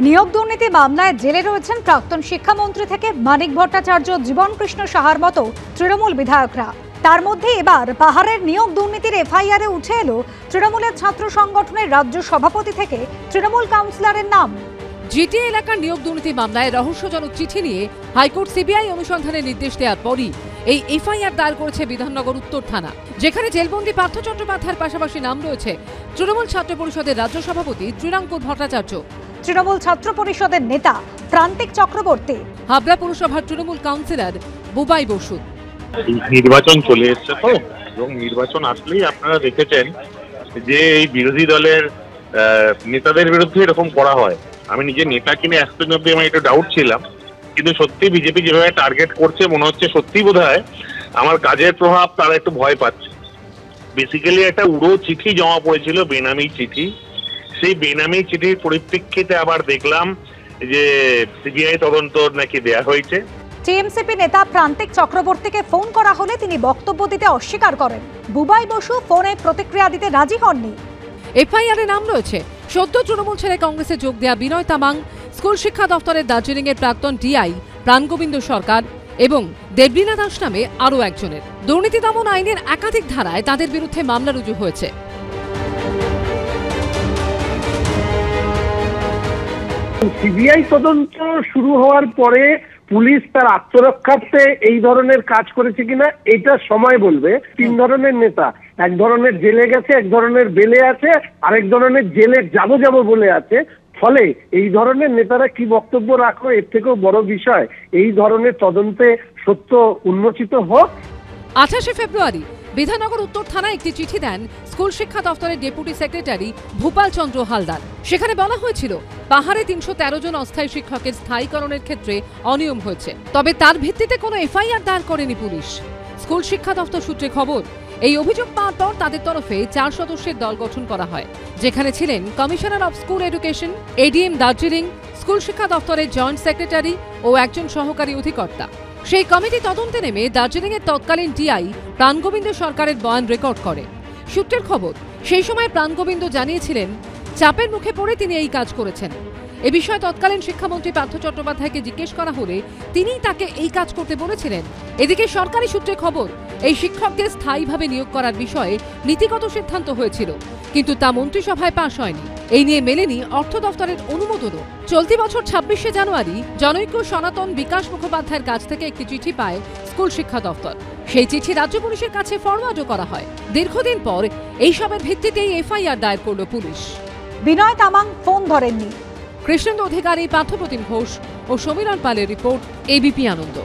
নিয়োগ দুর্নীতি মামলায় জেলে রয়েছেন প্রাক্তন শিক্ষামন্ত্রী থেকে মানিক ভট্টাচার্য, জীবন কৃষ্ণ সাহার মতো তৃণমূল বিধায়করা। তার মধ্যে এবার পাহাড়ের নিয়োগ দুর্নীতির এফআইআরে উঠে এলো তৃণমূলের ছাত্র সংগঠনের রাজ্য সভাপতি থেকে তৃণমূল কাউন্সিলরের নাম। জিটিএ এলাকার নিয়োগ দুর্নীতি মামলায় রহস্যজনক চিঠি নিয়ে হাইকোর্ট সিবিআই অনুসন্ধানের নির্দেশ দেওয়ার পরই এই এফআইআর দায়ের করেছে বিধাননগর উত্তর থানা, যেখানে জেলবন্দি পার্থ চট্টোপাধ্যায়ের পাশাপাশি নাম রয়েছে তৃণমূল ছাত্র পরিষদের রাজ্য সভাপতি ত্রিরাঙ্কুর ভট্টাচার্য, তৃণমূল ছাত্র পরিষদের নেতা প্রান্তিক চক্রবর্তী, হাবড়া পুরসভার তৃণমূল কাউন্সিলর বুবাই বসু। নির্বাচন চলে এসছে তো, এবং নির্বাচন আসলেই আপনারা দেখেছেন যে এই বিরোধী দলের নেতাদের বিরুদ্ধে এরকম করা হয়। আমি নিজে নেতা কিনে এতদিন অব্দি আমার একটু ডাউট ছিলাম, কিন্তু সত্যি বিজেপি যেভাবে টার্গেট করছে মনে হচ্ছে সত্যি বোধহয় আমার কাজের প্রভাব তারা একটু ভয় পাচ্ছে। বেসিক্যালি একটা উড়ো চিঠি জমা পড়েছিল, বেনামি চিঠি। সেই বেনামি চিঠির পরিপ্রেক্ষিতে আবার দেখলাম যে সিবিআই তদন্ত নাকি দেয়া হয়েছে। টিএমসিপি নেতা প্রান্তিক চক্রবর্তীকে ফোন করা হলে তিনি বক্তব্য দিতে অস্বীকার করেন। বুবাই বসু ফোনে প্রতিক্রিয়া দিতে রাজি হননি। এফআইআরে নাম রয়েছে সদ্য তৃণমূল ছেড়ে কংগ্রেসে যোগ দেয়া বিনয় তামাং, স্কুল শিক্ষা দফতরের দার্জিলিং এর প্রাক্তন ডিআই প্রাণগোবিন্দ সরকার এবং দেবলীনা দাস নামে আরও একজনের। দুর্নীতি দমন আইনের একাধিক ধারায় তাদের বিরুদ্ধে মামলা রুজু হয়েছে। সিবিআই তদন্ত শুরু হওয়ার পরে পুলিশ তার আত্মরক্ষার্থে এই ধরনের কাজ করেছে কিনা এটা সময় বলবে। তিন ধরনের নেতা, এক ধরনের জেলে গেছে, এক ধরনের বেলে আছে, আরেক ধরনের জেলে যাবো বলে আছে। ফলে এই ধরনের নেতারা কি বক্তব্য রাখো, এর থেকেও বড় বিষয় এই ধরনের তদন্তে সত্য উন্মোচিত হোক। 28শে ফেব্রুয়ারি বিধাননগর উত্তর থানায় একটি চিঠি দেন স্কুল শিক্ষা দফতরের ডেপুটি সেক্রেটারি ভূপাল চন্দ্র হালদার। সেখানে বলা হয়েছিল পাহাড়ে 313 জন অস্থায়ী শিক্ষকের স্থায়ীকরণের ক্ষেত্রে অনিয়ম হয়েছে, তবে তার ভিত্তিতে কোনো এফআইআর দায়ের করেনি পুলিশ। স্কুল শিক্ষা দফতর সূত্রে খবর, এই অভিযোগ পাওয়ার পর তাদের তরফে 4 সদস্যের দল গঠন করা হয়, যেখানে ছিলেন commissioner of school education, ADM Darjeeling, school শিক্ষা দফতরের জয়েন্ট সেক্রেটারি ও একজন সহকারী অধিকর্তা। সেই কমিটি তদন্তে নেমে দার্জিলিংয়ের তৎকালীন ডিআই প্রাণগোবিন্দ সরকারের বয়ান রেকর্ড করে। সূত্রের খবর, সেই সময় প্রাণগোবিন্দ জানিয়েছিলেন চাপের মুখে পড়ে তিনি এই কাজ করেছেন। এ বিষয়ে তৎকালীন শিক্ষামন্ত্রী পার্থ চট্টোপাধ্যায়কে জিজ্ঞেস করা হলে তিনিই তাকে এই কাজ করতে বলেছিলেন। এদিকে সরকারি সূত্রে খবর, এই শিক্ষকদের স্থায়ীভাবে নিয়োগ করার বিষয়ে নীতিগত সিদ্ধান্ত হয়েছিল, কিন্তু তা মন্ত্রিসভায় পাশ হয়নি। এই নিয়ে মেলেনি অর্থ দফতরের অনুমোদনও। চলতি বছর 26শে জানুয়ারি জনৈক সনাতন বিকাশ মুখোপাধ্যায়ের কাছ থেকে একটি চিঠি পায় স্কুল শিক্ষা দফতর। সেই চিঠি রাজ্য পুলিশের কাছে ফরওয়ার্ডও করা হয়। দীর্ঘদিন পর এইসবের ভিত্তিতেই এফআইআর দায়ের করল পুলিশ। বিনয় তামাং ফোন ধরেননি। কৃষ্ণেন্দু অধিকারী, পার্থপ্রতিম ঘোষ ও সমীরণ পালের রিপোর্ট, এবিপি আনন্দ।